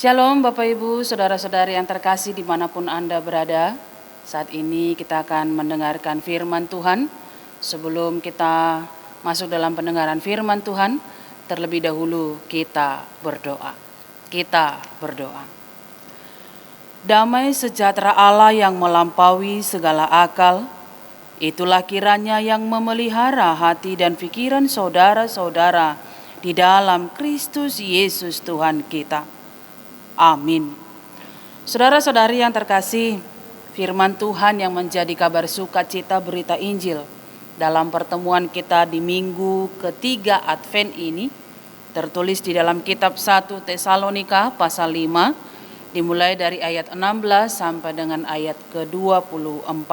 Shalom Bapak Ibu, Saudara-saudari yang terkasih dimanapun Anda berada. Saat ini kita akan mendengarkan firman Tuhan. Sebelum kita masuk dalam pendengaran firman Tuhan, terlebih dahulu kita berdoa. Kita berdoa. Damai sejahtera Allah yang melampaui segala akal, itulah kiranya yang memelihara hati dan pikiran saudara-saudara di dalam Kristus Yesus Tuhan kita. Amin. Saudara-saudari yang terkasih, firman Tuhan yang menjadi kabar sukacita berita Injil dalam pertemuan kita di minggu ketiga Advent ini tertulis di dalam kitab 1 Tesalonika pasal 5 dimulai dari ayat 16 sampai dengan ayat ke-24.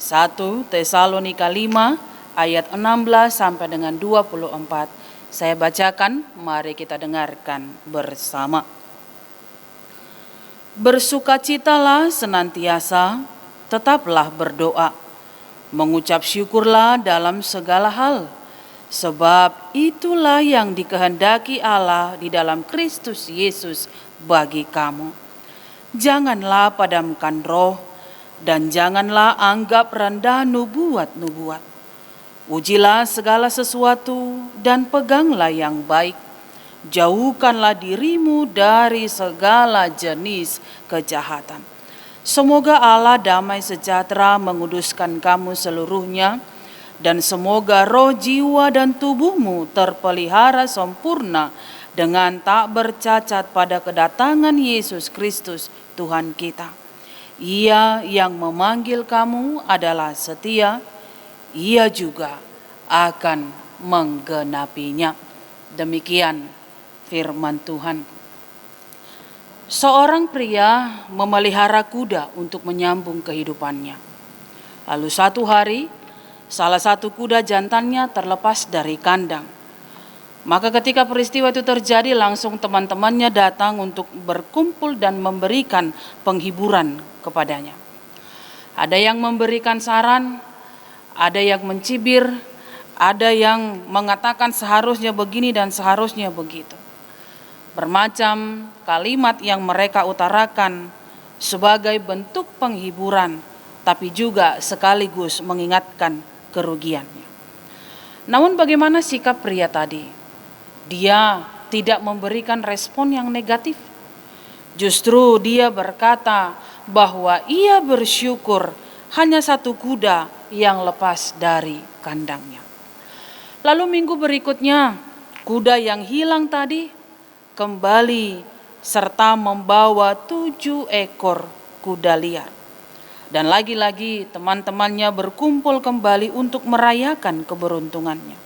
1 Tesalonika 5 ayat 16 sampai dengan 24. Saya bacakan, mari kita dengarkan bersama. Bersukacitalah senantiasa, tetaplah berdoa, mengucap syukurlah dalam segala hal, sebab itulah yang dikehendaki Allah di dalam Kristus Yesus bagi kamu. Janganlah padamkan roh, dan janganlah anggap rendah nubuat-nubuat. Ujilah segala sesuatu dan peganglah yang baik. Jauhkanlah dirimu dari segala jenis kejahatan. Semoga Allah damai sejahtera menguduskan kamu seluruhnya, dan semoga roh, jiwa, dan tubuhmu terpelihara sempurna dengan tak bercacat pada kedatangan Yesus Kristus Tuhan kita. Ia yang memanggil kamu adalah setia, Ia juga akan menggenapinya. Demikian firman Tuhan. Seorang pria memelihara kuda untuk menyambung kehidupannya. Lalu satu hari, salah satu kuda jantannya terlepas dari kandang. Maka ketika peristiwa itu terjadi, langsung teman-temannya datang untuk berkumpul dan memberikan penghiburan kepadanya. Ada yang memberikan saran, ada yang mencibir, ada yang mengatakan seharusnya begini dan seharusnya begitu. Bermacam kalimat yang mereka utarakan sebagai bentuk penghiburan, tapi juga sekaligus mengingatkan kerugiannya. Namun bagaimana sikap pria tadi? Dia tidak memberikan respon yang negatif. Justru dia berkata bahwa ia bersyukur hanya satu kuda yang lepas dari kandangnya. Lalu minggu berikutnya, kuda yang hilang tadi kembali serta membawa 7 ekor kuda liar. Dan lagi-lagi teman-temannya berkumpul kembali untuk merayakan keberuntungannya.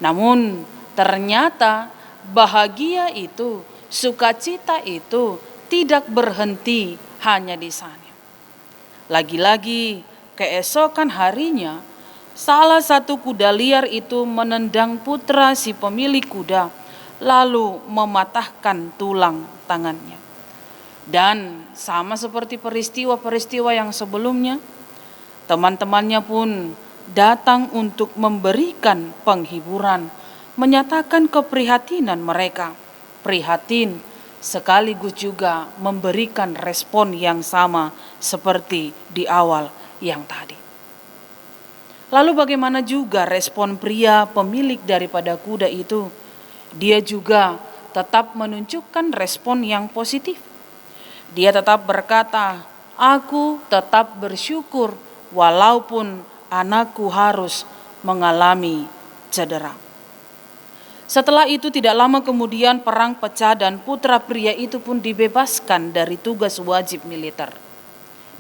Namun ternyata bahagia itu, sukacita itu tidak berhenti hanya di sana. Lagi-lagi keesokan harinya, salah satu kuda liar itu menendang putra si pemilik kuda, lalu mematahkan tulang tangannya. Dan sama seperti peristiwa-peristiwa yang sebelumnya, teman-temannya pun datang untuk memberikan penghiburan, menyatakan keprihatinan mereka. Prihatin sekaligus juga memberikan respon yang sama seperti di awal yang tadi. Lalu bagaimana juga respon pria pemilik daripada kuda itu? Dia juga tetap menunjukkan respon yang positif. Dia tetap berkata, "Aku tetap bersyukur walaupun anakku harus mengalami cedera." Setelah itu tidak lama kemudian perang pecah dan putra pria itu pun dibebaskan dari tugas wajib militer.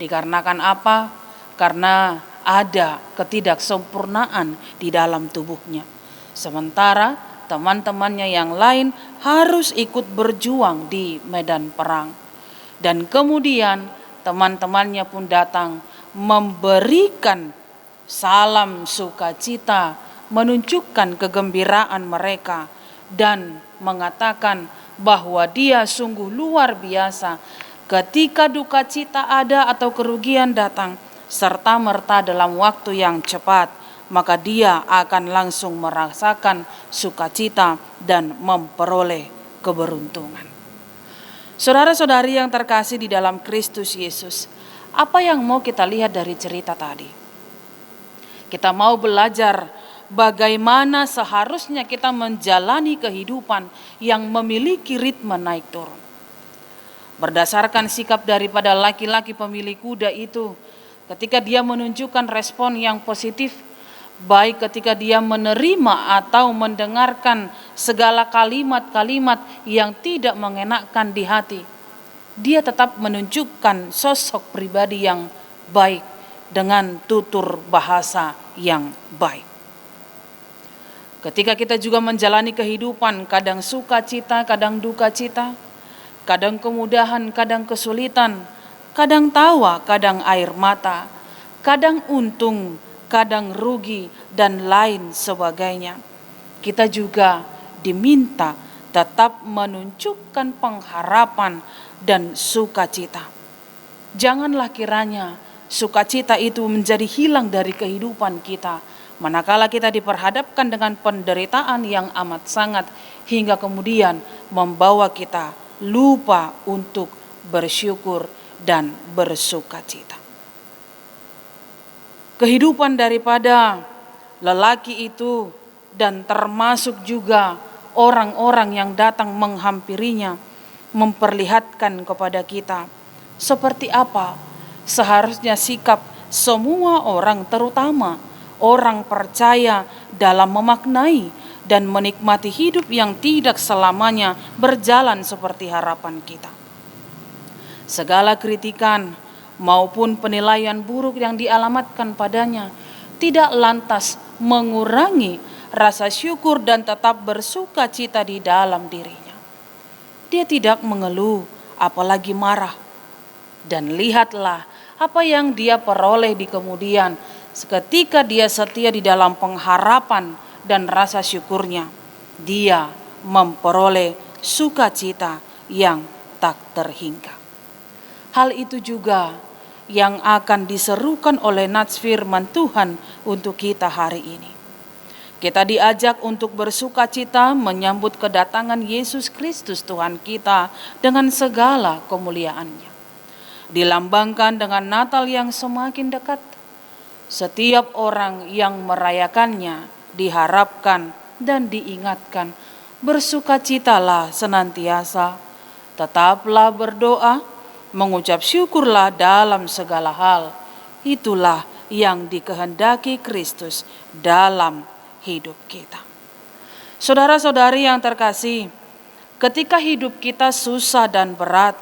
Dikarenakan apa? Karena ada ketidaksempurnaan di dalam tubuhnya. Sementara teman-temannya yang lain harus ikut berjuang di medan perang. Dan kemudian teman-temannya pun datang memberikan salam sukacita, menunjukkan kegembiraan mereka dan mengatakan bahwa dia sungguh luar biasa ketika duka cita ada atau kerugian datang serta merta dalam waktu yang cepat, maka dia akan langsung merasakan sukacita dan memperoleh keberuntungan. Saudara-saudari yang terkasih di dalam Kristus Yesus, apa yang mau kita lihat dari cerita tadi? Kita mau belajar bagaimana seharusnya kita menjalani kehidupan yang memiliki ritme naik turun. Berdasarkan sikap daripada laki-laki pemilik kuda itu, ketika dia menunjukkan respon yang positif, baik ketika dia menerima atau mendengarkan segala kalimat-kalimat yang tidak mengenakkan di hati, dia tetap menunjukkan sosok pribadi yang baik dengan tutur bahasa yang baik. Ketika kita juga menjalani kehidupan, kadang sukacita, kadang duka cita, kadang kemudahan, kadang kesulitan, kadang tawa, kadang air mata, kadang untung, kadang rugi, dan lain sebagainya. Kita juga diminta tetap menunjukkan pengharapan dan sukacita. Janganlah kiranya sukacita itu menjadi hilang dari kehidupan kita, manakala kita diperhadapkan dengan penderitaan yang amat sangat, hingga kemudian membawa kita lupa untuk bersyukur dan bersukacita. Kehidupan daripada lelaki itu dan termasuk juga orang-orang yang datang menghampirinya memperlihatkan kepada kita seperti apa seharusnya sikap semua orang, terutama orang percaya, dalam memaknai dan menikmati hidup yang tidak selamanya berjalan seperti harapan kita. Segala kritikan maupun penilaian buruk yang dialamatkan padanya tidak lantas mengurangi rasa syukur dan tetap bersuka cita di dalam dirinya. Dia tidak mengeluh, apalagi marah. Dan lihatlah apa yang dia peroleh di kemudian, seketika dia setia di dalam pengharapan dan rasa syukurnya, dia memperoleh sukacita yang tak terhingga. Hal itu juga yang akan diserukan oleh nats firman Tuhan untuk kita hari ini. Kita diajak untuk bersukacita menyambut kedatangan Yesus Kristus Tuhan kita dengan segala kemuliaannya. Dilambangkan dengan Natal yang semakin dekat. Setiap orang yang merayakannya diharapkan dan diingatkan, bersukacitalah senantiasa, tetaplah berdoa, mengucap syukurlah dalam segala hal. Itulah yang dikehendaki Kristus dalam hidup kita. Saudara-saudari yang terkasih, ketika hidup kita susah dan berat,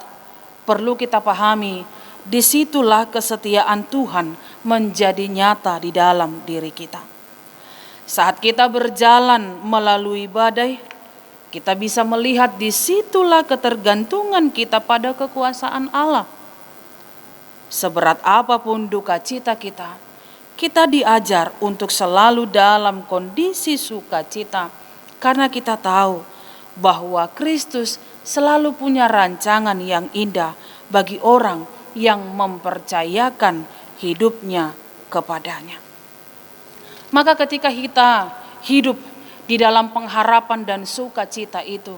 perlu kita pahami, disitulah kesetiaan Tuhan menjadi nyata di dalam diri kita. Saat kita berjalan melalui badai, kita bisa melihat disitulah ketergantungan kita pada kekuasaan Allah. Seberat apapun duka cita kita, kita diajar untuk selalu dalam kondisi sukacita, karena kita tahu bahwa Kristus selalu punya rancangan yang indah bagi orang yang mempercayakan hidupnya kepadanya. Maka ketika kita hidup di dalam pengharapan dan sukacita itu,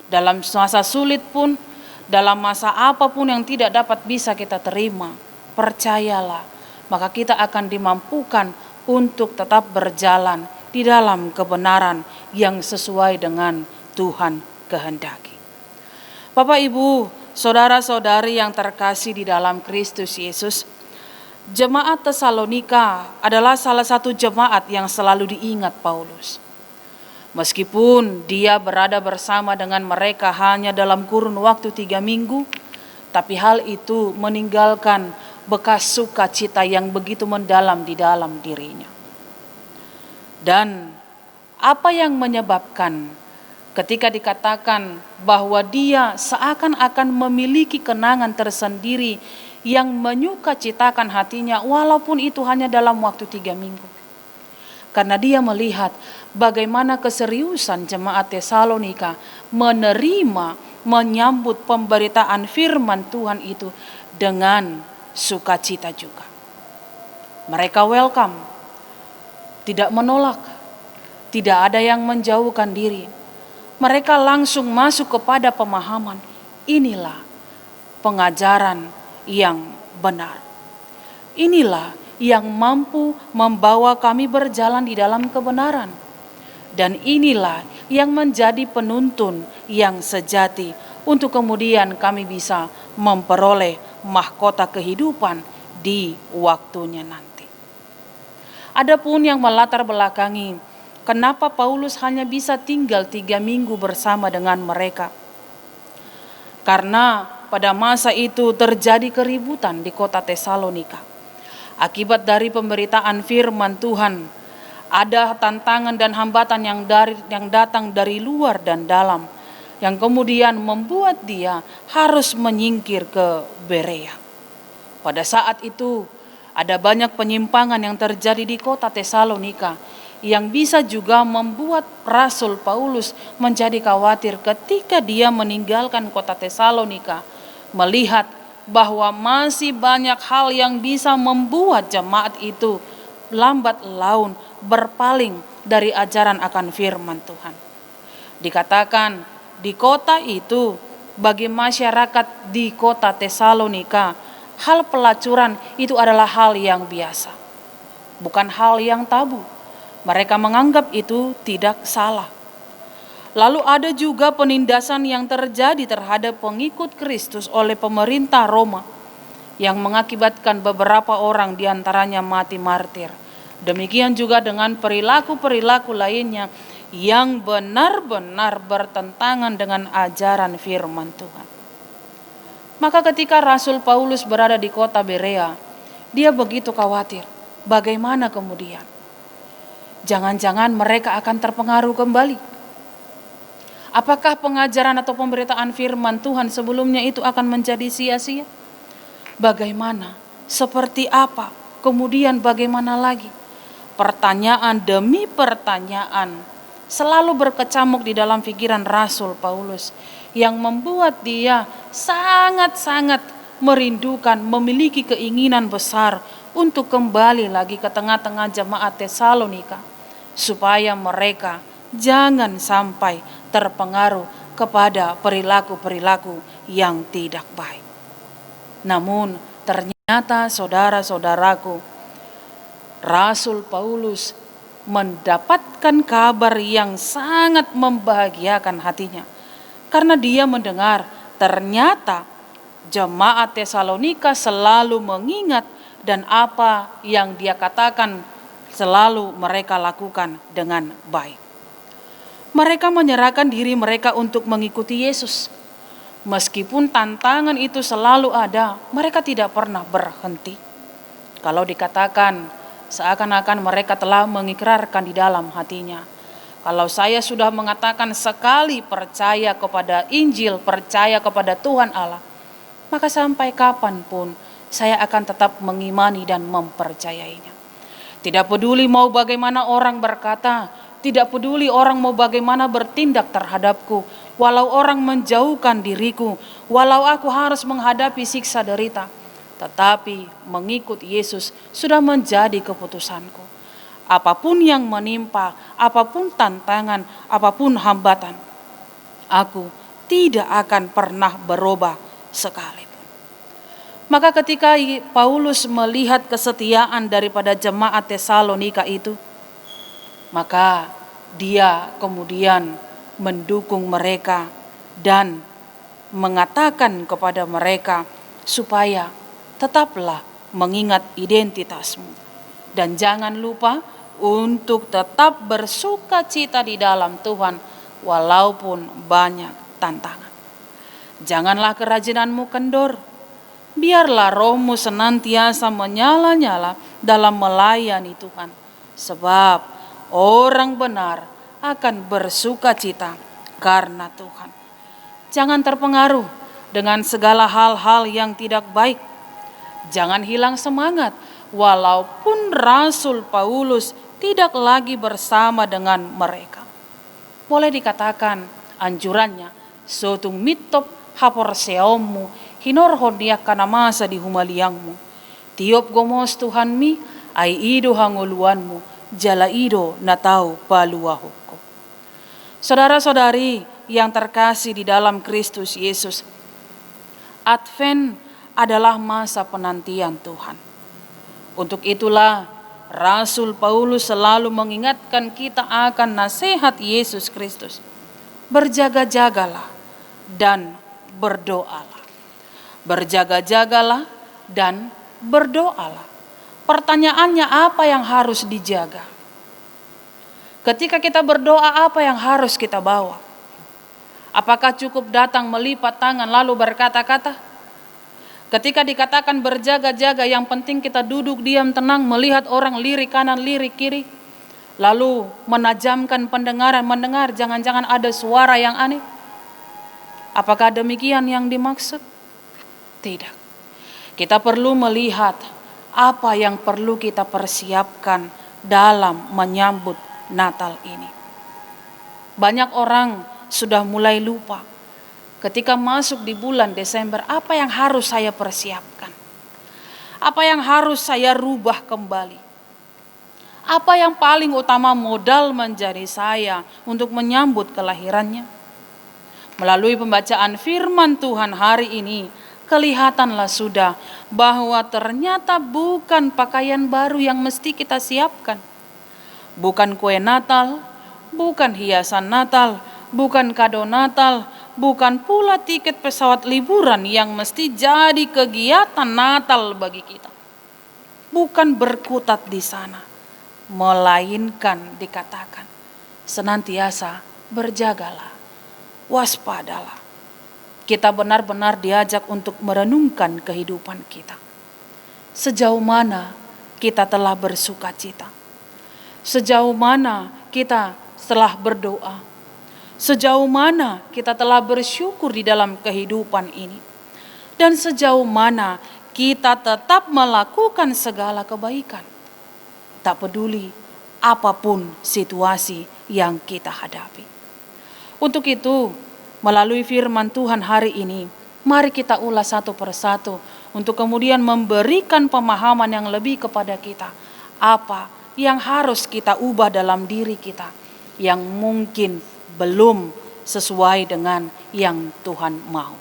dalam masa sulit pun, dalam masa apapun yang tidak dapat bisa kita terima, percayalah, maka kita akan dimampukan untuk tetap berjalan di dalam kebenaran yang sesuai dengan Tuhan kehendaki. Bapak, Ibu, saudara-saudari yang terkasih di dalam Kristus Yesus, jemaat Tesalonika adalah salah satu jemaat yang selalu diingat Paulus. Meskipun dia berada bersama dengan mereka hanya dalam kurun waktu 3 minggu, tapi hal itu meninggalkan bekas sukacita yang begitu mendalam di dalam dirinya. Dan apa yang menyebabkan ketika dikatakan bahwa dia seakan-akan memiliki kenangan tersendiri yang menyukacitakan hatinya, walaupun itu hanya dalam waktu 3 minggu. Karena dia melihat bagaimana keseriusan jemaat Tesalonika menerima, menyambut pemberitaan firman Tuhan itu dengan sukacita juga. Mereka welcome, tidak menolak, tidak ada yang menjauhkan diri. Mereka langsung masuk kepada pemahaman, inilah pengajaran yang benar. Inilah yang mampu membawa kami berjalan di dalam kebenaran. Dan inilah yang menjadi penuntun yang sejati untuk kemudian kami bisa memperoleh mahkota kehidupan di waktunya nanti. Adapun yang melatar belakangi kenapa Paulus hanya bisa tinggal 3 minggu bersama dengan mereka. Karena pada masa itu terjadi keributan di kota Tesalonika. Akibat dari pemberitaan firman Tuhan, ada tantangan dan hambatan yang datang dari luar dan dalam, yang kemudian membuat dia harus menyingkir ke Berea. Pada saat itu ada banyak penyimpangan yang terjadi di kota Tesalonika, yang bisa juga membuat Rasul Paulus menjadi khawatir ketika dia meninggalkan kota Tesalonika, melihat bahwa masih banyak hal yang bisa membuat jemaat itu lambat laun berpaling dari ajaran akan firman Tuhan. Dikatakan di kota itu, bagi masyarakat di kota Tesalonika, hal pelacuran itu adalah hal yang biasa, bukan hal yang tabu. Mereka menganggap itu tidak salah. Lalu ada juga penindasan yang terjadi terhadap pengikut Kristus oleh pemerintah Roma, yang mengakibatkan beberapa orang diantaranya mati martir. Demikian juga dengan perilaku-perilaku lainnya yang benar-benar bertentangan dengan ajaran firman Tuhan. Maka ketika Rasul Paulus berada di kota Berea, dia begitu khawatir. Bagaimana kemudian? Jangan-jangan mereka akan terpengaruh kembali. Apakah pengajaran atau pemberitaan firman Tuhan sebelumnya itu akan menjadi sia-sia? Bagaimana? Seperti apa? Kemudian bagaimana lagi? Pertanyaan demi pertanyaan selalu berkecamuk di dalam pikiran Rasul Paulus, yang membuat dia sangat-sangat merindukan, memiliki keinginan besar untuk kembali lagi ke tengah-tengah jemaat Tesalonika, supaya mereka jangan sampai terpengaruh kepada perilaku-perilaku yang tidak baik. Namun ternyata saudara-saudaraku, Rasul Paulus mendapatkan kabar yang sangat membahagiakan hatinya, karena dia mendengar ternyata jemaat Tesalonika selalu mengingat, dan apa yang dia katakan selalu mereka lakukan dengan baik. Mereka menyerahkan diri mereka untuk mengikuti Yesus. Meskipun tantangan itu selalu ada, mereka tidak pernah berhenti. Kalau dikatakan seakan-akan mereka telah mengikrarkan di dalam hatinya, kalau saya sudah mengatakan sekali percaya kepada Injil, percaya kepada Tuhan Allah, maka sampai kapanpun saya akan tetap mengimani dan mempercayainya. Tidak peduli mau bagaimana orang berkata, tidak peduli orang mau bagaimana bertindak terhadapku, walau orang menjauhkan diriku, walau aku harus menghadapi siksa derita, tetapi mengikut Yesus sudah menjadi keputusanku. Apapun yang menimpa, apapun tantangan, apapun hambatan, aku tidak akan pernah berubah sekalipun. Maka ketika Paulus melihat kesetiaan daripada jemaat Tesalonika itu, maka dia kemudian mendukung mereka dan mengatakan kepada mereka supaya tetaplah mengingat identitasmu, dan jangan lupa untuk tetap bersuka cita di dalam Tuhan walaupun banyak tantangan. Janganlah kerajinanmu kendor, biarlah rohmu senantiasa menyala-nyala dalam melayani Tuhan, sebab orang benar akan bersuka cita karena Tuhan. Jangan terpengaruh dengan segala hal-hal yang tidak baik. Jangan hilang semangat walaupun Rasul Paulus tidak lagi bersama dengan mereka. Boleh dikatakan anjurannya, sotung mitop hapor seomu hinor hodiak kana masa di humaliangmu. Tiop gomos Tuhan mi ai ido hangoluanmu. Jala ido natau paluahoko. Saudara-saudari yang terkasih di dalam Kristus Yesus, Advent adalah masa penantian Tuhan. Untuk itulah Rasul Paulus selalu mengingatkan kita akan nasihat Yesus Kristus. Berjaga-jagalah dan berdoalah. Berjaga-jagalah dan berdoalah. Pertanyaannya, apa yang harus dijaga? Ketika kita berdoa, apa yang harus kita bawa? Apakah cukup datang melipat tangan lalu berkata-kata? Ketika dikatakan berjaga-jaga, yang penting kita duduk diam tenang melihat orang lirik kanan lirik kiri, lalu menajamkan pendengaran, mendengar jangan-jangan ada suara yang aneh. Apakah demikian yang dimaksud? Tidak. Kita perlu melihat apa yang perlu kita persiapkan dalam menyambut Natal ini. Banyak orang sudah mulai lupa ketika masuk di bulan Desember, apa yang harus saya persiapkan? Apa yang harus saya rubah kembali? Apa yang paling utama modal menjadi saya untuk menyambut kelahirannya? Melalui pembacaan firman Tuhan hari ini, kelihatanlah sudah bahwa ternyata bukan pakaian baru yang mesti kita siapkan. Bukan kue Natal, bukan hiasan Natal, bukan kado Natal, bukan pula tiket pesawat liburan yang mesti jadi kegiatan Natal bagi kita. Bukan berkutat di sana, melainkan dikatakan senantiasa berjagalah, waspadalah. Kita benar-benar diajak untuk merenungkan kehidupan kita. Sejauh mana kita telah bersuka cita? Sejauh mana kita telah berdoa? Sejauh mana kita telah bersyukur di dalam kehidupan ini? Dan sejauh mana kita tetap melakukan segala kebaikan? Tak peduli apapun situasi yang kita hadapi. Untuk itu, melalui firman Tuhan hari ini, mari kita ulas satu persatu untuk kemudian memberikan pemahaman yang lebih kepada kita. Apa yang harus kita ubah dalam diri kita yang mungkin belum sesuai dengan yang Tuhan mau.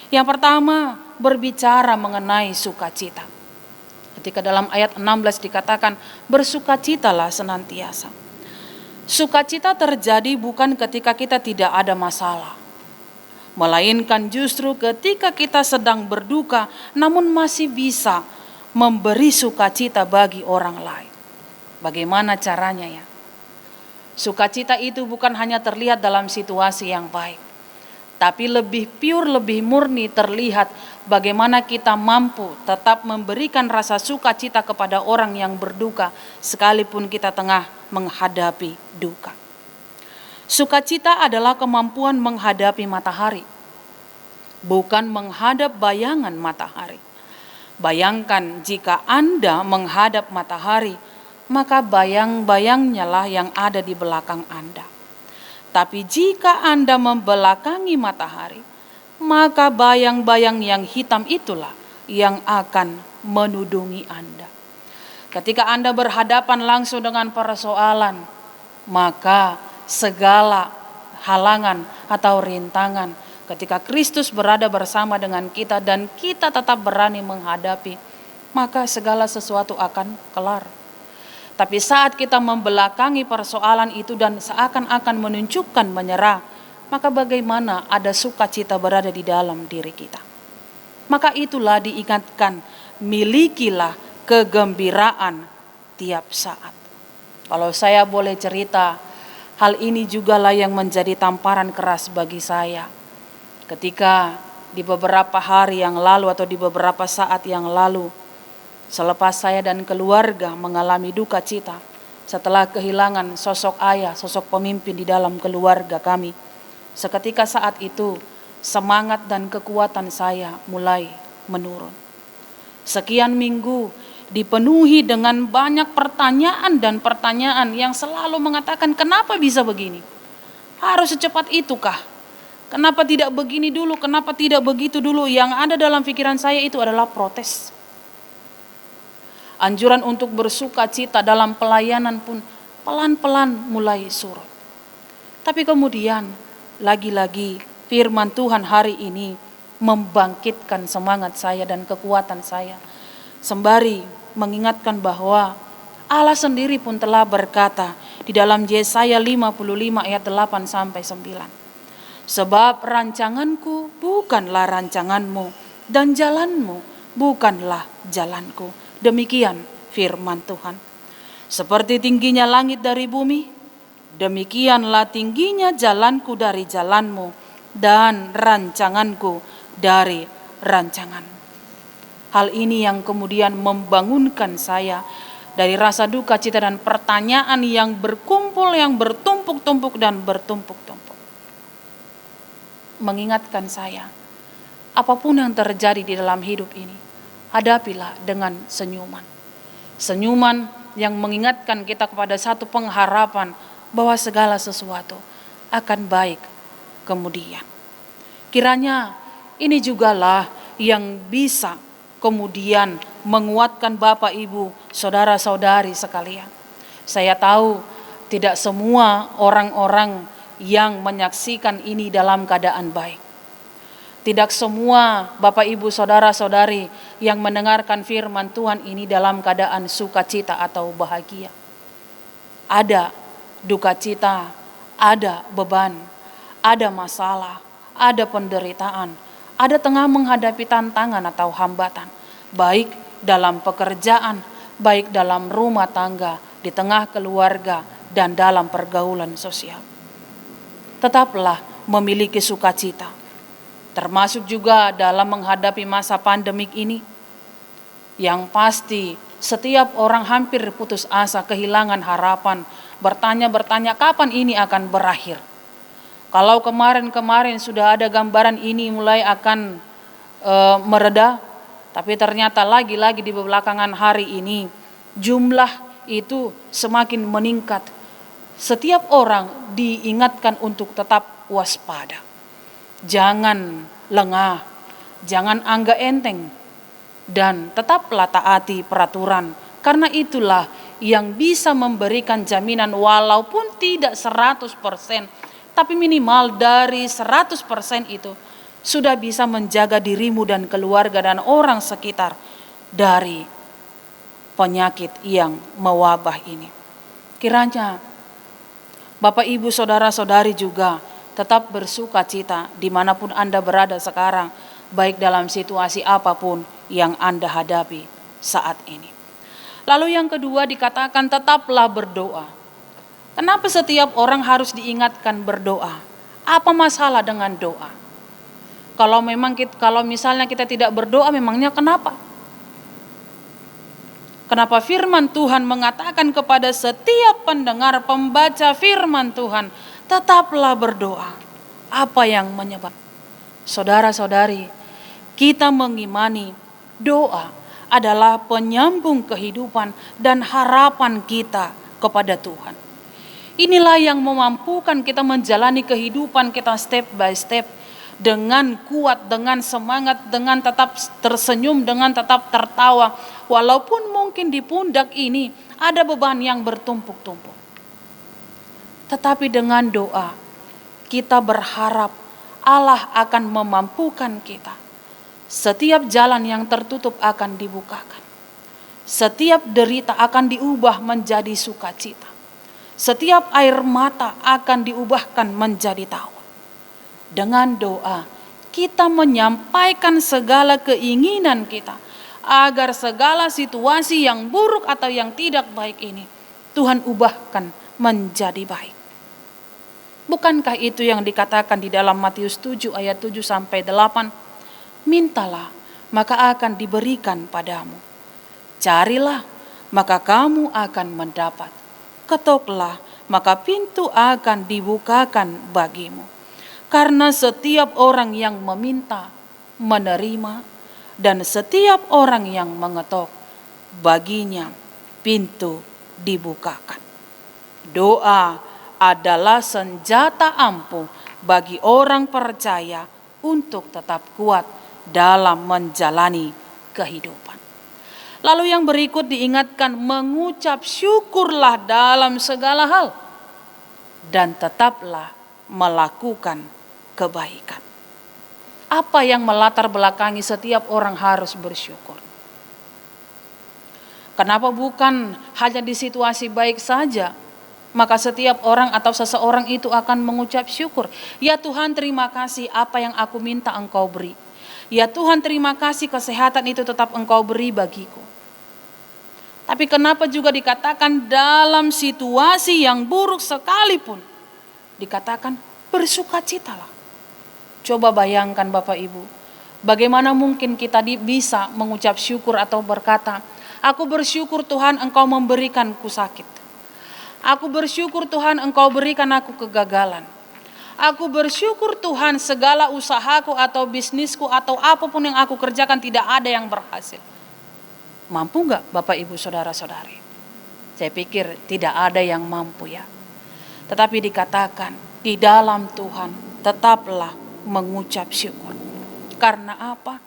Yang pertama, berbicara mengenai sukacita. Ketika dalam ayat 16 dikatakan, bersukacitalah senantiasa. Sukacita terjadi bukan ketika kita tidak ada masalah, melainkan justru ketika kita sedang berduka namun masih bisa memberi sukacita bagi orang lain. Bagaimana caranya ya? Sukacita itu bukan hanya terlihat dalam situasi yang baik, tapi lebih pure, lebih murni terlihat bagaimana kita mampu tetap memberikan rasa sukacita kepada orang yang berduka sekalipun kita tengah menghadapi duka. Sukacita adalah kemampuan menghadapi matahari, bukan menghadap bayangan matahari. Bayangkan jika Anda menghadap matahari, maka bayang-bayangnya lah yang ada di belakang Anda. Tapi jika Anda membelakangi matahari, maka bayang-bayang yang hitam itulah yang akan menudungi Anda. Ketika Anda berhadapan langsung dengan persoalan, maka segala halangan atau rintangan, ketika Kristus berada bersama dengan kita dan kita tetap berani menghadapi, maka segala sesuatu akan kelar. Tapi saat kita membelakangi persoalan itu dan seakan-akan menunjukkan menyerah, maka bagaimana ada sukacita berada di dalam diri kita. Maka itulah diingatkan, milikilah kegembiraan tiap saat. Kalau saya boleh cerita, hal ini jugalah yang menjadi tamparan keras bagi saya. Ketika di beberapa hari yang lalu atau di beberapa saat yang lalu, selepas saya dan keluarga mengalami duka cita setelah kehilangan sosok ayah, sosok pemimpin di dalam keluarga kami, seketika saat itu semangat dan kekuatan saya mulai menurun. Sekian minggu dipenuhi dengan banyak pertanyaan dan pertanyaan yang selalu mengatakan, kenapa bisa begini? Harus secepat itukah? Kenapa tidak begini dulu? Kenapa tidak begitu dulu? Yang ada dalam pikiran saya itu adalah protes. Anjuran untuk bersuka cita dalam pelayanan pun pelan-pelan mulai surut. Tapi kemudian lagi-lagi firman Tuhan hari ini membangkitkan semangat saya dan kekuatan saya. Sembari mengingatkan bahwa Allah sendiri pun telah berkata di dalam Yesaya 55 ayat 8 sampai 9. Sebab rancanganku bukanlah rancanganmu dan jalanmu bukanlah jalanku. Demikian firman Tuhan. Seperti tingginya langit dari bumi, demikianlah tingginya jalanku dari jalanmu dan rancanganku dari rancanganmu. Hal ini yang kemudian membangunkan saya dari rasa duka cita dan pertanyaan yang berkumpul, yang bertumpuk-tumpuk dan bertumpuk-tumpuk. Mengingatkan saya, apapun yang terjadi di dalam hidup ini, hadapilah dengan senyuman. Senyuman yang mengingatkan kita kepada satu pengharapan bahwa segala sesuatu akan baik kemudian. Kiranya ini jugalah yang bisa kemudian menguatkan Bapak, Ibu, saudara-saudari sekalian. Saya tahu tidak semua orang-orang yang menyaksikan ini dalam keadaan baik. Tidak semua Bapak, Ibu, saudara-saudari yang mendengarkan firman Tuhan ini dalam keadaan sukacita atau bahagia. Ada duka cita, ada beban, ada masalah, ada penderitaan, ada tengah menghadapi tantangan atau hambatan, baik dalam pekerjaan, baik dalam rumah tangga, di tengah keluarga, dan dalam pergaulan sosial. Tetaplah memiliki sukacita, termasuk juga dalam menghadapi masa pandemik ini. Yang pasti setiap orang hampir putus asa, kehilangan harapan, bertanya-bertanya kapan ini akan berakhir. Kalau kemarin-kemarin sudah ada gambaran ini mulai akan mereda, tapi ternyata lagi-lagi di belakangan hari ini jumlah itu semakin meningkat. Setiap orang diingatkan untuk tetap waspada. Jangan lengah, jangan anggap enteng, dan tetaplah taati peraturan. Karena itulah yang bisa memberikan jaminan walaupun tidak 100%, tapi minimal dari 100% itu sudah bisa menjaga dirimu dan keluarga dan orang sekitar dari penyakit yang mewabah ini. Kiranya Bapak, Ibu, saudara-saudari juga tetap bersuka cita dimanapun Anda berada sekarang, baik dalam situasi apapun yang Anda hadapi saat ini. Lalu yang kedua dikatakan tetaplah berdoa. Kenapa setiap orang harus diingatkan berdoa? Apa masalah dengan doa? Kalau misalnya kita tidak berdoa, memangnya kenapa? Kenapa firman Tuhan mengatakan kepada setiap pendengar, pembaca firman Tuhan, tetaplah berdoa. Apa yang menyebabkan? Saudara-saudari, kita mengimani doa adalah penyambung kehidupan dan harapan kita kepada Tuhan. Inilah yang memampukan kita menjalani kehidupan kita step by step dengan kuat, dengan semangat, dengan tetap tersenyum, dengan tetap tertawa. Walaupun mungkin di pundak ini ada beban yang bertumpuk-tumpuk. Tetapi dengan doa, kita berharap Allah akan memampukan kita. Setiap jalan yang tertutup akan dibukakan. Setiap derita akan diubah menjadi sukacita. Setiap air mata akan diubahkan menjadi tawa. Dengan doa, kita menyampaikan segala keinginan kita, agar segala situasi yang buruk atau yang tidak baik ini, Tuhan ubahkan menjadi baik. Bukankah itu yang dikatakan di dalam Matius 7 ayat 7 sampai 8? Mintalah, maka akan diberikan padamu. Carilah, maka kamu akan mendapat. Ketoklah, maka pintu akan dibukakan bagimu. Karena setiap orang yang meminta, menerima, dan setiap orang yang mengetok, baginya pintu dibukakan. Doa adalah senjata ampuh bagi orang percaya untuk tetap kuat dalam menjalani kehidupan. Lalu yang berikut diingatkan, mengucap syukurlah dalam segala hal dan tetaplah melakukan kebaikan. Apa yang melatar belakangi setiap orang harus bersyukur? Kenapa bukan hanya di situasi baik saja, maka setiap orang atau seseorang itu akan mengucap syukur. Ya Tuhan, terima kasih apa yang aku minta Engkau beri. Ya Tuhan, terima kasih kesehatan itu tetap Engkau beri bagiku. Tapi kenapa juga dikatakan dalam situasi yang buruk sekalipun, dikatakan bersukacitalah. Coba bayangkan Bapak Ibu, bagaimana mungkin kita bisa mengucap syukur atau berkata, aku bersyukur Tuhan Engkau memberikanku sakit. Aku bersyukur Tuhan Engkau berikan aku kegagalan. Aku bersyukur Tuhan segala usahaku atau bisnisku atau apapun yang aku kerjakan tidak ada yang berhasil. Mampu gak Bapak Ibu Saudara-saudari? Saya pikir tidak ada yang mampu ya. Tetapi dikatakan di dalam Tuhan tetaplah mengucap syukur. Karena apa?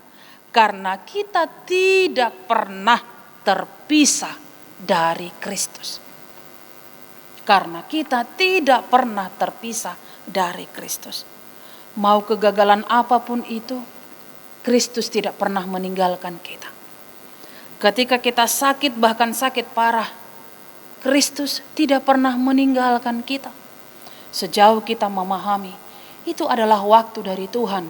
Karena kita tidak pernah terpisah dari Kristus. Karena kita tidak pernah terpisah dari Kristus. Mau kegagalan apapun itu, Kristus tidak pernah meninggalkan kita. Ketika kita sakit, bahkan sakit parah, Kristus tidak pernah meninggalkan kita. Sejauh kita memahami, itu adalah waktu dari Tuhan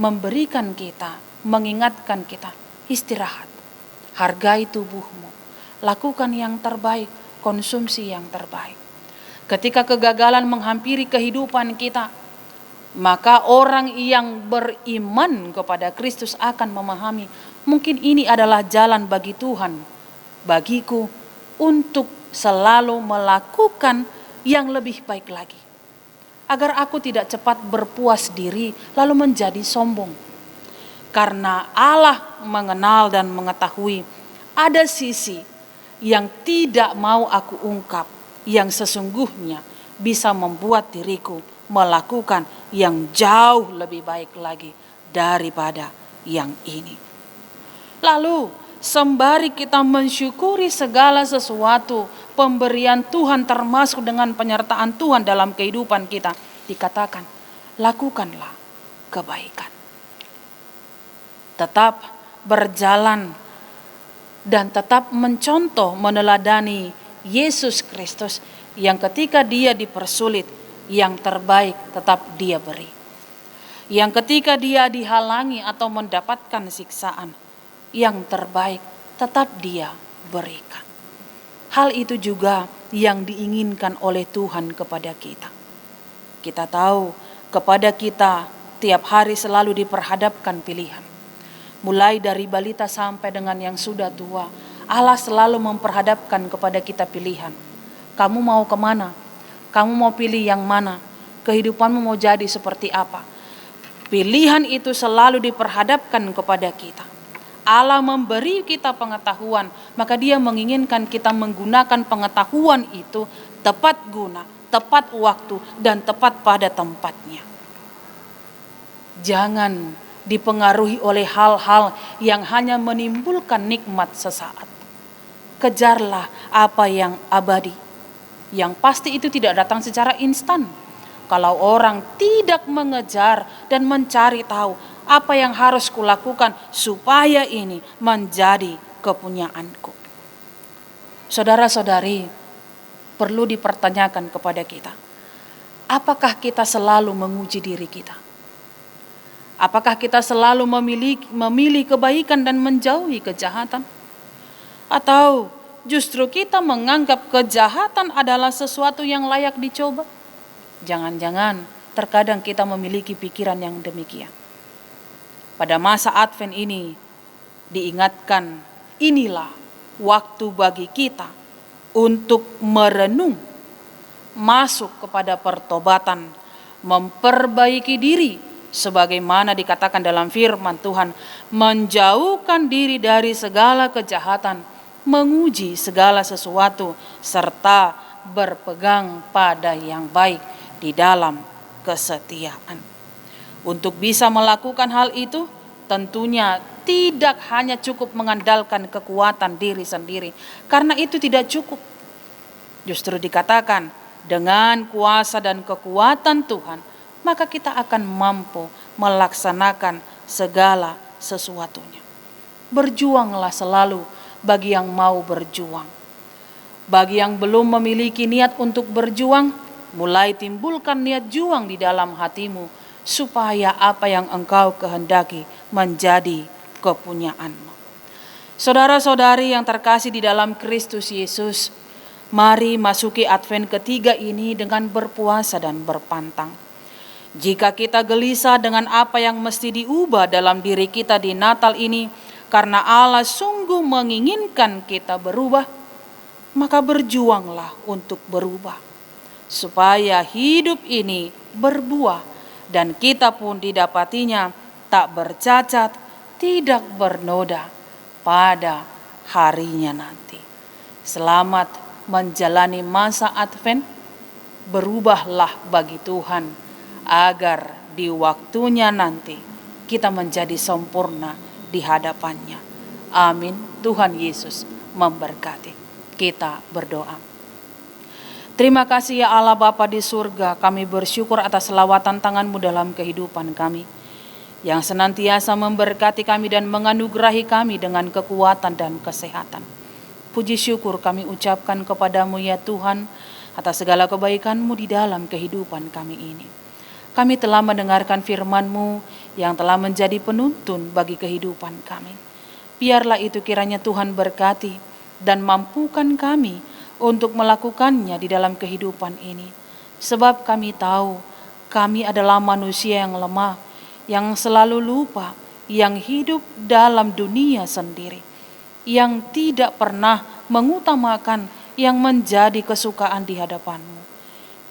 memberikan kita, mengingatkan kita, istirahat. Hargai tubuhmu, lakukan yang terbaik, konsumsi yang terbaik. Ketika kegagalan menghampiri kehidupan kita, maka orang yang beriman kepada Kristus akan memahami, mungkin ini adalah jalan bagi Tuhan, bagiku untuk selalu melakukan yang lebih baik lagi. Agar aku tidak cepat berpuas diri lalu menjadi sombong. Karena Allah mengenal dan mengetahui ada sisi yang tidak mau aku ungkap, yang sesungguhnya bisa membuat diriku melakukan yang jauh lebih baik lagi daripada yang ini. Lalu sembari kita mensyukuri segala sesuatu pemberian Tuhan termasuk dengan penyertaan Tuhan dalam kehidupan kita, dikatakan lakukanlah kebaikan. Tetap berjalan dan tetap mencontoh meneladani Yesus Kristus yang ketika dia dipersulit, yang terbaik tetap dia beri. Yang ketika dia dihalangi atau mendapatkan siksaan, yang terbaik tetap dia berikan. Hal itu juga yang diinginkan oleh Tuhan kepada kita. Kita tahu kepada kita tiap hari selalu diperhadapkan pilihan. Mulai dari balita sampai dengan yang sudah tua, Allah selalu memperhadapkan kepada kita pilihan. Kamu mau kemana? Kamu mau pilih yang mana? Kehidupanmu mau jadi seperti apa? Pilihan itu selalu diperhadapkan kepada kita. Allah memberi kita pengetahuan, maka dia menginginkan kita menggunakan pengetahuan itu tepat guna, tepat waktu, dan tepat pada tempatnya. Jangan dipengaruhi oleh hal-hal yang hanya menimbulkan nikmat sesaat. Kejarlah apa yang abadi. Yang pasti itu tidak datang secara instan. Kalau orang tidak mengejar dan mencari tahu apa yang harus kulakukan supaya ini menjadi kepunyaanku. Saudara-saudari, perlu dipertanyakan kepada kita. Apakah kita selalu menguji diri kita? Apakah kita selalu memilih kebaikan dan menjauhi kejahatan? Atau justru kita menganggap kejahatan adalah sesuatu yang layak dicoba? Jangan-jangan terkadang kita memiliki pikiran yang demikian. Pada masa Advent ini diingatkan, inilah waktu bagi kita untuk merenung, masuk kepada pertobatan, memperbaiki diri sebagaimana dikatakan dalam firman Tuhan, menjauhkan diri dari segala kejahatan, menguji segala sesuatu serta berpegang pada yang baik di dalam kesetiaan. Untuk bisa melakukan hal itu, tentunya tidak hanya cukup mengandalkan kekuatan diri sendiri, karena itu tidak cukup. Justru dikatakan dengan kuasa dan kekuatan Tuhan, maka kita akan mampu melaksanakan segala sesuatunya. Berjuanglah selalu bagi yang mau berjuang. Bagi yang belum memiliki niat untuk berjuang, mulai timbulkan niat juang di dalam hatimu, supaya apa yang engkau kehendaki menjadi kepunyaanmu. Saudara-saudari yang terkasih di dalam Kristus Yesus, mari masuki Advent ketiga ini dengan berpuasa dan berpantang. Jika kita gelisah dengan apa yang mesti diubah dalam diri kita di Natal ini, karena Allah sungguh menginginkan kita berubah, maka berjuanglah untuk berubah, supaya hidup ini berbuah dan kita pun didapatinya tak bercacat, tidak bernoda pada harinya nanti. Selamat menjalani masa Advent, berubahlah bagi Tuhan, agar di waktunya nanti kita menjadi sempurna di hadapannya. Amin. Tuhan Yesus memberkati. Kita berdoa. Terima kasih ya Allah Bapa di surga, kami bersyukur atas lawatan tangan-Mu dalam kehidupan kami, yang senantiasa memberkati kami dan menganugerahi kami dengan kekuatan dan kesehatan. Puji syukur kami ucapkan kepadamu ya Tuhan, atas segala kebaikan-Mu di dalam kehidupan kami ini. Kami telah mendengarkan firman-Mu yang telah menjadi penuntun bagi kehidupan kami. Biarlah itu kiranya Tuhan berkati dan mampukan kami untuk melakukannya di dalam kehidupan ini. Sebab kami tahu kami adalah manusia yang lemah, yang selalu lupa, yang hidup dalam dunia sendiri, yang tidak pernah mengutamakan yang menjadi kesukaan di hadapan-Mu.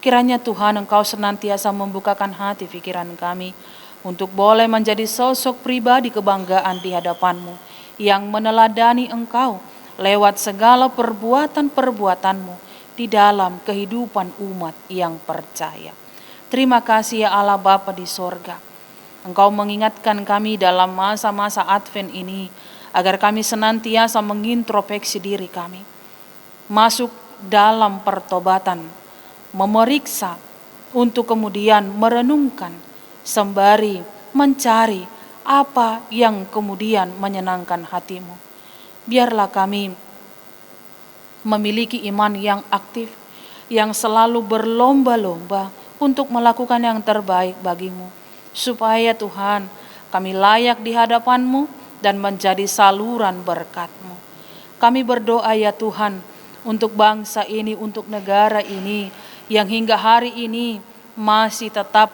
Kiranya Tuhan Engkau senantiasa membukakan hati pikiran kami untuk boleh menjadi sosok pribadi kebanggaan di hadapan-Mu, yang meneladani Engkau lewat segala perbuatan-perbuatan-Mu di dalam kehidupan umat yang percaya. Terima kasih ya Allah Bapa di sorga. Engkau mengingatkan kami dalam masa-masa Advent ini, agar kami senantiasa mengintrospeksi diri kami, masuk dalam pertobatan, memeriksa untuk kemudian merenungkan, sembari mencari apa yang kemudian menyenangkan hati-Mu. Biarlah kami memiliki iman yang aktif, yang selalu berlomba-lomba untuk melakukan yang terbaik bagi-Mu, supaya Tuhan kami layak di hadapan-Mu dan menjadi saluran berkat-Mu. Kami berdoa ya Tuhan, untuk bangsa ini, untuk negara ini, yang hingga hari ini masih tetap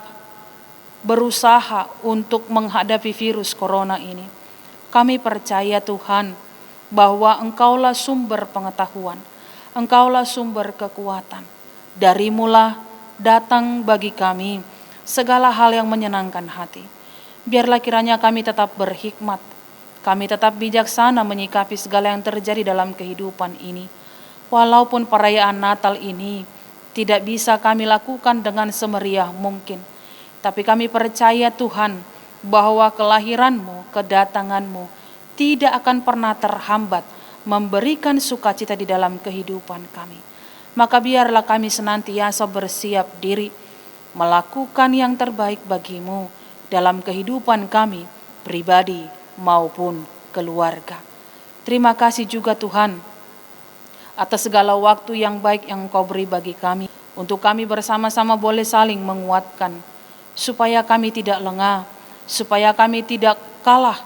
berusaha untuk menghadapi virus corona ini. Kami percaya Tuhan, bahwa Engkaulah sumber pengetahuan, Engkaulah sumber kekuatan. Darimulah datang bagi kami segala hal yang menyenangkan hati. Biarlah kiranya kami tetap berhikmat, kami tetap bijaksana menyikapi segala yang terjadi dalam kehidupan ini. Walaupun perayaan Natal ini tidak bisa kami lakukan dengan semeriah mungkin, tapi kami percaya Tuhan, bahwa kelahiran-Mu, kedatangan-Mu tidak akan pernah terhambat memberikan sukacita di dalam kehidupan kami. Maka biarlah kami senantiasa bersiap diri melakukan yang terbaik bagi-Mu dalam kehidupan kami pribadi maupun keluarga. Terima kasih juga Tuhan atas segala waktu yang baik yang Engkau beri bagi kami, untuk kami bersama-sama boleh saling menguatkan, supaya kami tidak lengah, supaya kami tidak kalah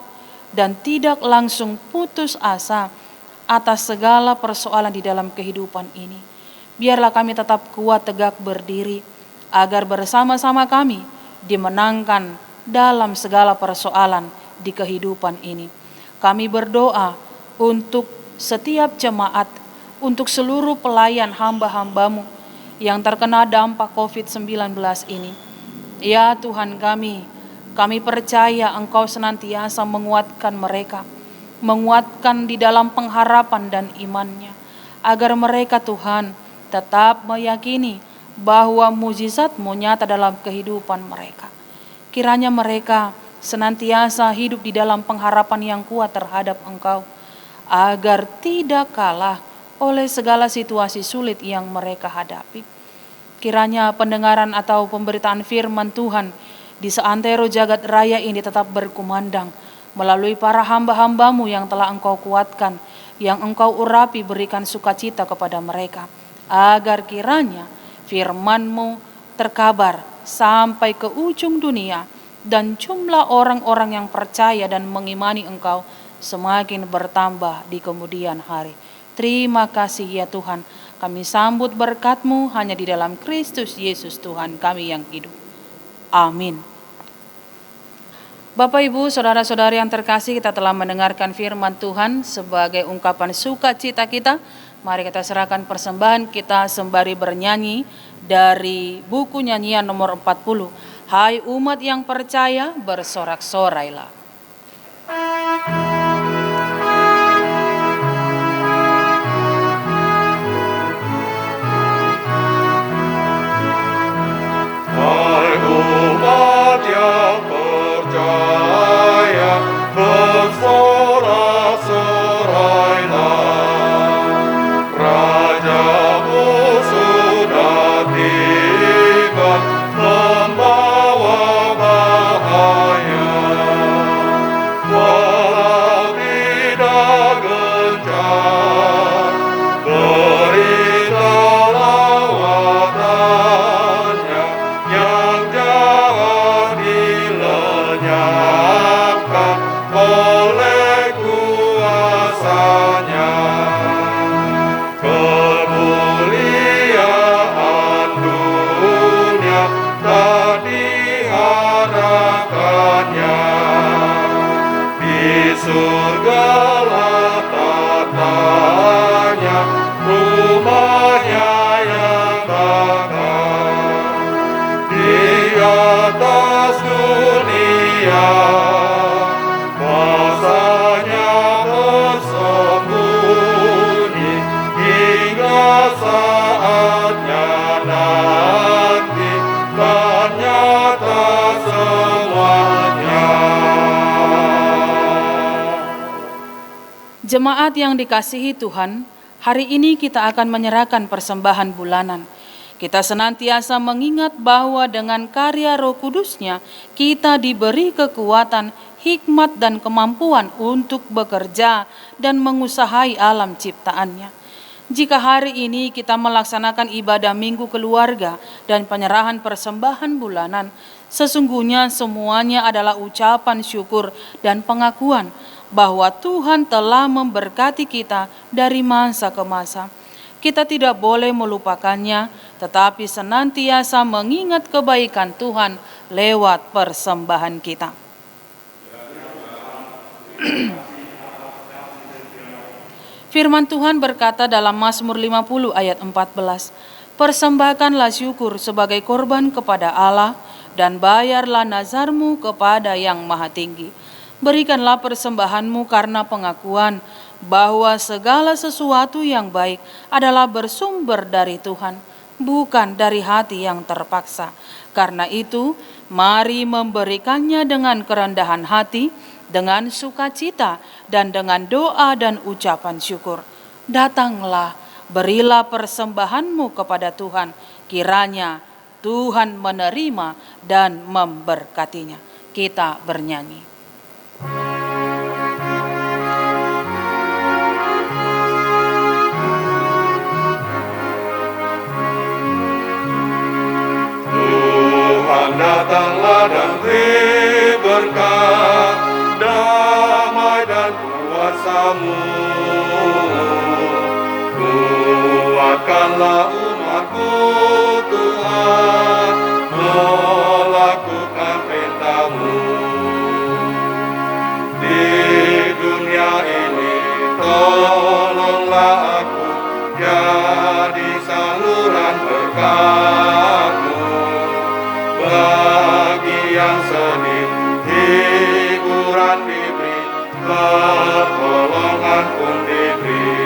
dan tidak langsung putus asa atas segala persoalan di dalam kehidupan ini. Biarlah kami tetap kuat tegak berdiri, agar bersama-sama kami dimenangkan dalam segala persoalan di kehidupan ini. Kami berdoa untuk setiap jemaat, untuk seluruh pelayan hamba-hamba-Mu yang terkena dampak COVID-19 ini. Ya Tuhan kami percaya Engkau senantiasa menguatkan mereka, menguatkan di dalam pengharapan dan imannya, agar mereka Tuhan tetap meyakini bahwa mujizat-Mu nyata dalam kehidupan mereka. Kiranya mereka senantiasa hidup di dalam pengharapan yang kuat terhadap Engkau, agar tidak kalah oleh segala situasi sulit yang mereka hadapi. Kiranya pendengaran atau pemberitaan firman Tuhan di seantero jagat raya ini tetap berkumandang melalui para hamba-hambamu yang telah Engkau kuatkan, yang Engkau urapi, berikan sukacita kepada mereka, agar kiranya firman-Mu terkabar sampai ke ujung dunia, dan jumlah orang-orang yang percaya dan mengimani Engkau semakin bertambah di kemudian hari. Terima kasih ya Tuhan, kami sambut berkat-Mu hanya di dalam Kristus Yesus Tuhan kami yang hidup. Amin. Bapak, Ibu, saudara-saudari yang terkasih, kita telah mendengarkan firman Tuhan sebagai ungkapan sukacita kita. Mari kita serahkan persembahan kita sembari bernyanyi dari buku nyanyian nomor 40. Hai umat yang percaya, bersorak-sorailah. Hai umat yang percaya, bersorak-sorailah. Rajamu sudah tiba, membawa bahaya. Walau tidak gencar, beritalah watannya, yang jangan dilenyapkan oleh kuasanya. Kemuliaan dunia tak diharapkannya, di surgalah tatanya, rumahnya yang bakal. Di atas dunia masanya bersembunyi, hingga saatnya nanti kan nyata semuanya. Jemaat yang dikasihi Tuhan, hari ini kita akan menyerahkan persembahan bulanan. Kita senantiasa mengingat bahwa dengan karya Roh Kudus-Nya kita diberi kekuatan, hikmat dan kemampuan untuk bekerja dan mengusahai alam ciptaannya. Jika hari ini kita melaksanakan ibadah minggu keluarga dan penyerahan persembahan bulanan, sesungguhnya semuanya adalah ucapan syukur dan pengakuan bahwa Tuhan telah memberkati kita dari masa ke masa. Kita tidak boleh melupakannya, tetapi senantiasa mengingat kebaikan Tuhan lewat persembahan kita. Firman Tuhan berkata dalam Mazmur 50 ayat 14, persembahkanlah syukur sebagai korban kepada Allah, dan bayarlah nazarmu kepada Yang Maha Tinggi. Berikanlah persembahanmu karena pengakuan bahwa segala sesuatu yang baik adalah bersumber dari Tuhan, bukan dari hati yang terpaksa. Karena itu, mari memberikannya dengan kerendahan hati, dengan sukacita, dan dengan doa dan ucapan syukur. Datanglah, berilah persembahanmu kepada Tuhan, kiranya Tuhan menerima dan memberkatinya. Kita bernyanyi. Tuhan datanglah dan beri berkat, damai dan kuasa-Mu. Kuatkanlah umat-Mu, Tuhan, melakukan perintah-Mu. Di dunia ini tolonglah aku jadi saluran berkat-Mu. Bagi yang sedih hiburan diberi, pertolongan pun diberi.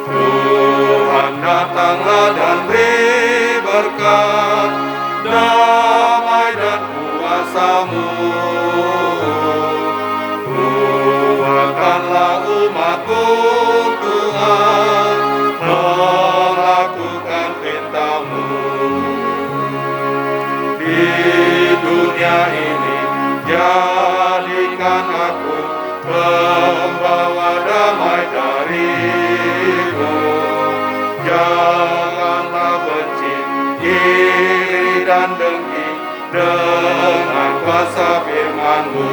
Tuhan datanglah dan beri berkat, damai dan kuasa-Mu. Kuatkanlah umat-Mu, Tuhan, melakukan perintah-Mu. di dunia ini. Jadikan aku pembawa damai darimu. Janganlah benci, iri dan dengki dengan kuasa firman-Mu.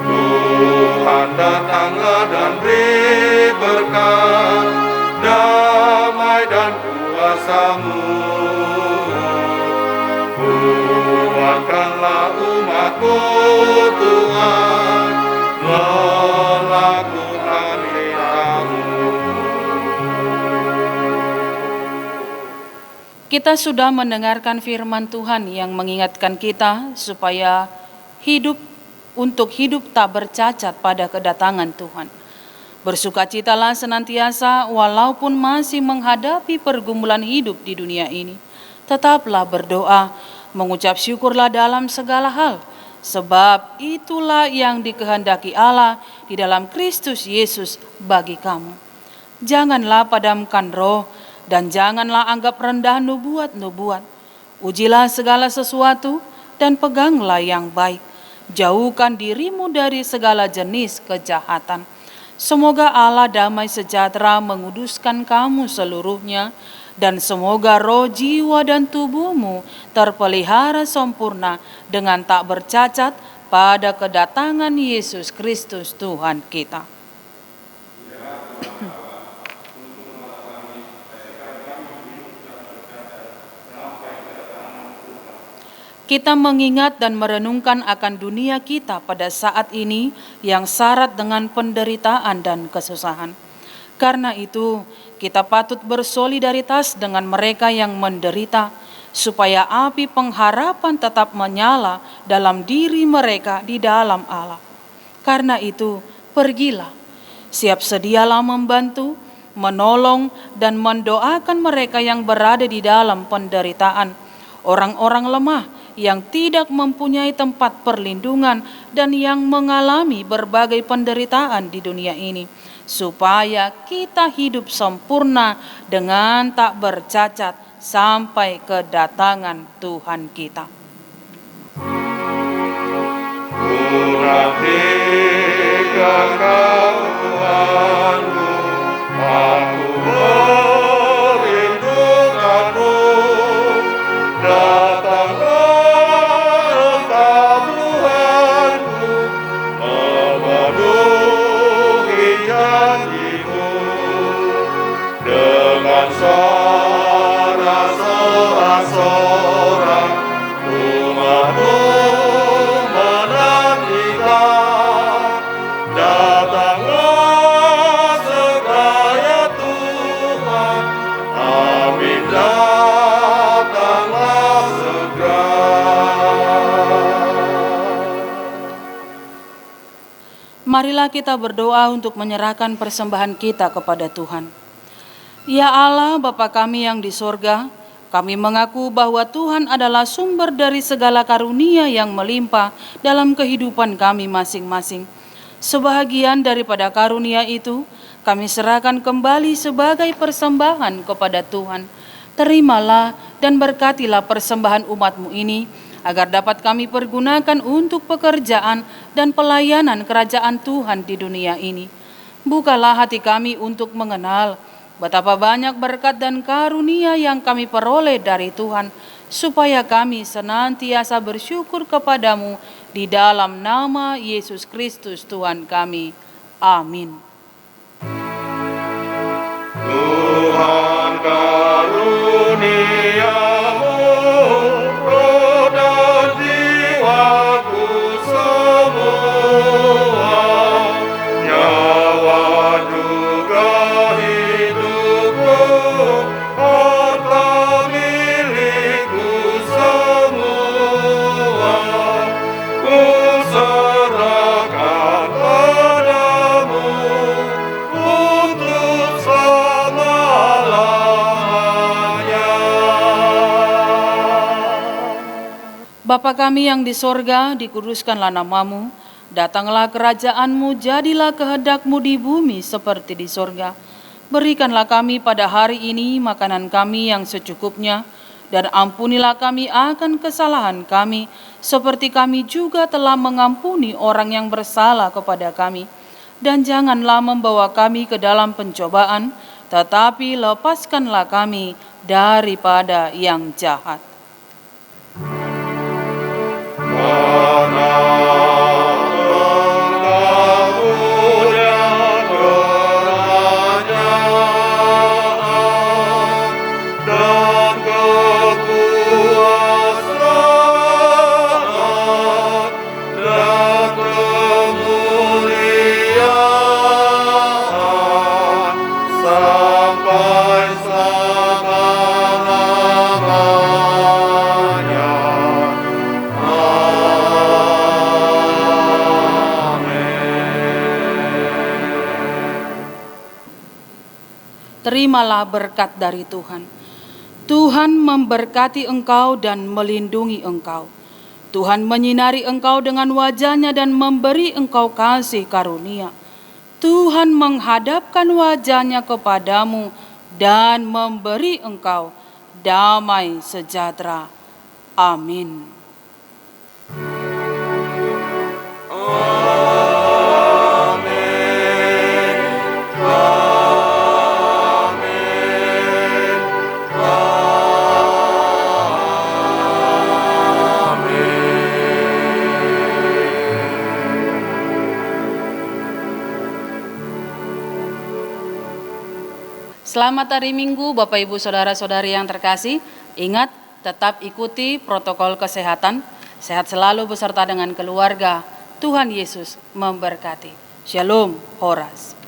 Tuhan datanglah dan beri berkat, damai dan kuasa-Mu. Kuatkanlah umat-Mu Tuhan, melakukan perintah-Mu. Kita sudah mendengarkan firman Tuhan yang mengingatkan kita supaya hidup tak bercacat pada kedatangan Tuhan. Bersukacitalah senantiasa walaupun masih menghadapi pergumulan hidup di dunia ini. Tetaplah berdoa, mengucap syukurlah dalam segala hal, sebab itulah yang dikehendaki Allah di dalam Kristus Yesus bagi kamu. Janganlah padamkan roh, dan janganlah anggap rendah nubuat-nubuat. Ujilah segala sesuatu dan peganglah yang baik. Jauhkan dirimu dari segala jenis kejahatan. Semoga Allah damai sejahtera menguduskan kamu seluruhnya, dan semoga roh, jiwa, dan tubuhmu terpelihara sempurna dengan tak bercacat pada kedatangan Yesus Kristus Tuhan kita. Kita mengingat dan merenungkan akan dunia kita pada saat ini yang syarat dengan penderitaan dan kesusahan. Karena itu, kita patut bersolidaritas dengan mereka yang menderita, supaya api pengharapan tetap menyala dalam diri mereka di dalam Allah. Karena itu, pergilah, siap sedialah membantu, menolong, dan mendoakan mereka yang berada di dalam penderitaan, orang-orang lemah yang tidak mempunyai tempat perlindungan dan yang mengalami berbagai penderitaan di dunia ini, supaya kita hidup sempurna dengan tak bercacat sampai kedatangan Tuhan kita. Tuhanku, aku merindukanmu. Datanglah engkau Tuhanku, memenuhi janji-Mu. Dengan suara sorak-sorak, umat-Mu menantikan. Datanglah segera ya Tuhan, amin, datanglah segera. Marilah kita berdoa untuk menyerahkan persembahan kita kepada Tuhan. Ya Allah, Bapa kami yang di sorga, kami mengaku bahwa Tuhan adalah sumber dari segala karunia yang melimpah dalam kehidupan kami masing-masing. Sebahagian daripada karunia itu, kami serahkan kembali sebagai persembahan kepada Tuhan. Terimalah dan berkatilah persembahan umat-Mu ini, agar dapat kami pergunakan untuk pekerjaan dan pelayanan kerajaan Tuhan di dunia ini. Bukalah hati kami untuk mengenal betapa banyak berkat dan karunia yang kami peroleh dari Tuhan, supaya kami senantiasa bersyukur kepadamu di dalam nama Yesus Kristus Tuhan kami. Amin. Tuhan karuniamu, roh dan jiwaku semua, nyawa juga hidupku, harta milikku semua, ku serahkan padamu untuk selama-lamanya. Bapa kami yang di sorga, dikuduskanlah namamu, datanglah kerajaan-Mu, jadilah kehendak-Mu di bumi seperti di sorga. Berikanlah kami pada hari ini makanan kami yang secukupnya, Dan ampunilah kami akan kesalahan kami, seperti kami juga telah mengampuni orang yang bersalah kepada kami. Dan janganlah membawa kami ke dalam pencobaan, tetapi lepaskanlah kami daripada yang jahat. Terimalah berkat dari Tuhan. Tuhan memberkati engkau dan melindungi engkau. Tuhan menyinari engkau dengan wajah-Nya dan memberi engkau kasih karunia. Tuhan menghadapkan wajah-Nya kepadamu dan memberi engkau damai sejahtera. Amin. Selamat hari Minggu Bapak Ibu Saudara-saudari yang terkasih. Ingat, tetap ikuti protokol kesehatan. Sehat selalu beserta dengan keluarga. Tuhan Yesus memberkati. Shalom, Horas.